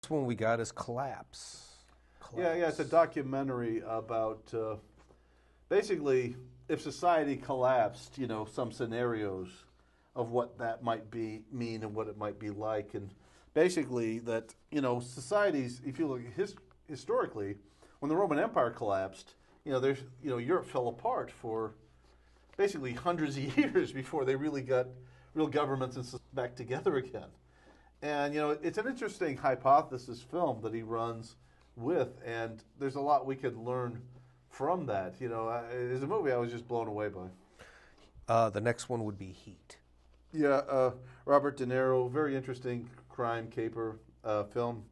This one we got is Collapse. Yeah, it's a documentary about basically if society collapsed, some scenarios of what that might mean and what it might be like, and basically that societies, if you look historically, when the Roman Empire collapsed, Europe fell apart for basically hundreds of years before they really got real governments and back together again. And it's an interesting hypothesis film that he runs with, and there's a lot we could learn from that. As a movie, I was just blown away by. The next one would be Heat. Yeah, Robert De Niro, very interesting crime caper film.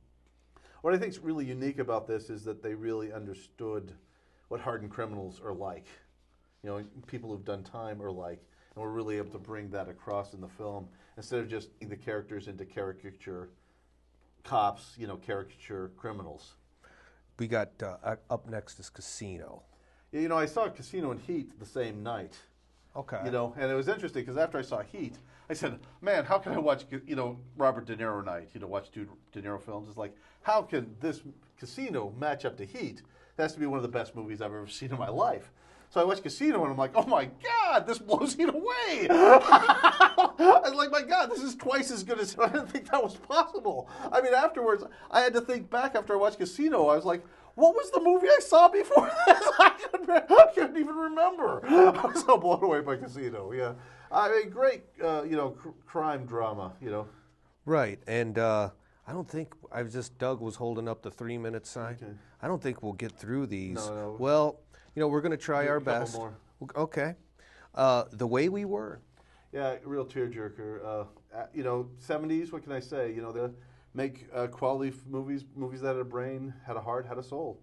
What I think is really unique about this is that they really understood what hardened criminals are like. People who've done time are like, and we're really able to bring that across in the film instead of just the characters into caricature cops, caricature criminals. We got up next is Casino. I saw Casino and Heat the same night. Okay. And it was interesting because after I saw Heat, I said, man, how can I watch, Robert De Niro night, watch De Niro films? It's like, how can this Casino match up to Heat? It has to be one of the best movies I've ever seen in my life. So I watched Casino and I'm like, oh my God, this blows me away. I was like, my God, this is twice as good as, I didn't think that was possible. I mean, afterwards, I had to think back after I watched Casino. I was like, what was the movie I saw before this? I couldn't even remember. I was so blown away by Casino, yeah. I mean, great, crime drama, Right, and I don't think, Doug was holding up the 3-minute sign. Okay. I don't think we'll get through these. No. Well, we're going to try our couple best. more. Okay. The Way We Were. Yeah, real tearjerker. 70s, what can I say? They make quality movies that had a brain, had a heart, had a soul.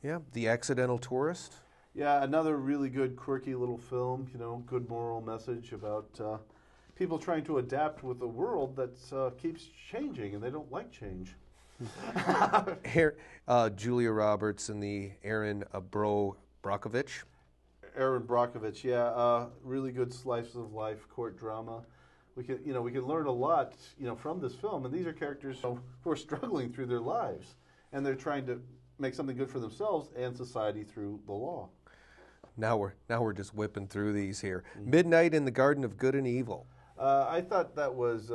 Yeah, The Accidental Tourist. Yeah, another really good, quirky little film, good moral message about people trying to adapt with a world that keeps changing, and they don't like change. Here, Julia Roberts and the Aaron Brockovich. Aaron Brockovich, yeah, really good slice of life court drama. We can learn a lot, from this film. And these are characters who are struggling through their lives, and they're trying to make something good for themselves and society through the law. Now we're just whipping through these here. Mm-hmm. Midnight in the Garden of Good and Evil. I thought that was.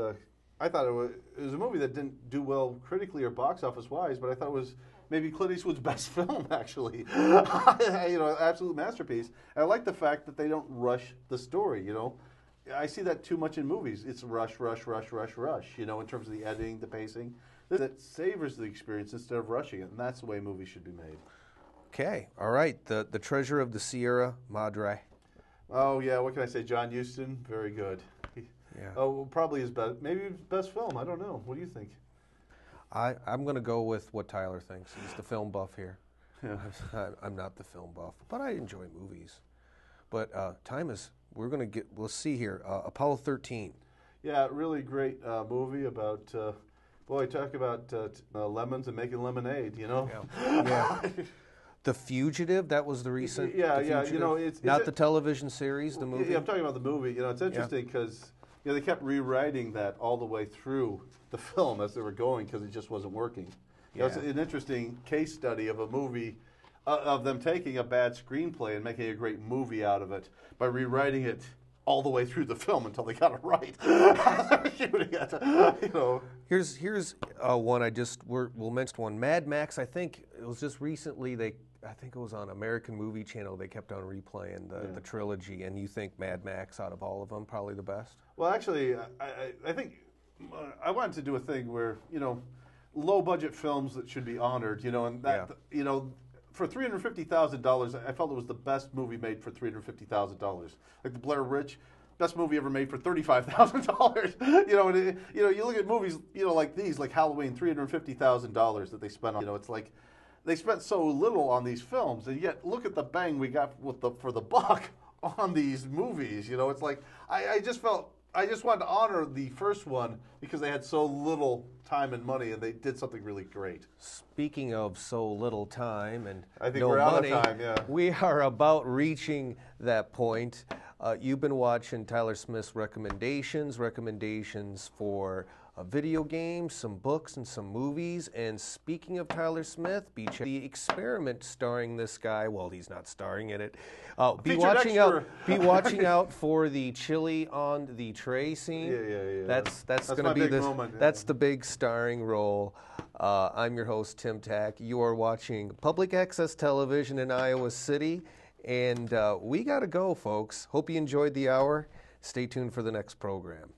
I thought it was a movie that didn't do well critically or box office wise, but I thought it was maybe Clint Eastwood's best film, actually. Absolute masterpiece. And I like the fact that they don't rush the story. I see that too much in movies. It's rush, in terms of the editing, the pacing. That savors the experience instead of rushing it, and that's the way movies should be made. Okay, all right. The Treasure of the Sierra Madre. Oh yeah, what can I say? John Huston, very good. Yeah. Oh, probably his best, maybe his best film. I don't know. What do you think? I'm going to go with what Tyler thinks. He's the film buff here. Yeah. I'm not the film buff, but I enjoy movies. But we'll see here. Apollo 13. Yeah, really great movie about, talk about lemons and making lemonade, Yeah. The Fugitive, that was the recent. Yeah, it's not the television series, the movie. Yeah, I'm talking about the movie. It's interesting because they kept rewriting that all the way through the film as they were going because it just wasn't working. It's an interesting case study of a movie of them taking a bad screenplay and making a great movie out of it by rewriting it all the way through the film until they got it right. Here's one we'll mention one. Mad Max. I think it was just recently. I think it was on American Movie Channel. They kept on replaying the trilogy. And you think Mad Max, out of all of them, probably the best? Well, actually, I think I wanted to do a thing where low budget films that should be honored. And that for $350,000, I felt it was the best movie made for $350,000. Like the Blair Witch, best movie ever made for $35,000. You look at movies, like these, like Halloween, $350,000 that they spent on. It's like they spent so little on these films, and yet look at the bang we got for the buck on these movies. It's like I just wanted to honor the first one because they had so little time and money, and they did something really great. Speaking of so little time and I think no we're out money, of time, yeah. We are about reaching that point. You've been watching Tyler Smith's recommendations for video games, some books, and some movies. And speaking of Tyler Smith, be checking The Experiment starring this guy. Well, he's not starring in it. Be watching out. Be watching out for the chili on the tray scene. Yeah. That's going to be the moment, that's the big starring role. I'm your host, Tim Tack. You are watching Public Access Television in Iowa City, and we got to go, folks. Hope you enjoyed the hour. Stay tuned for the next program.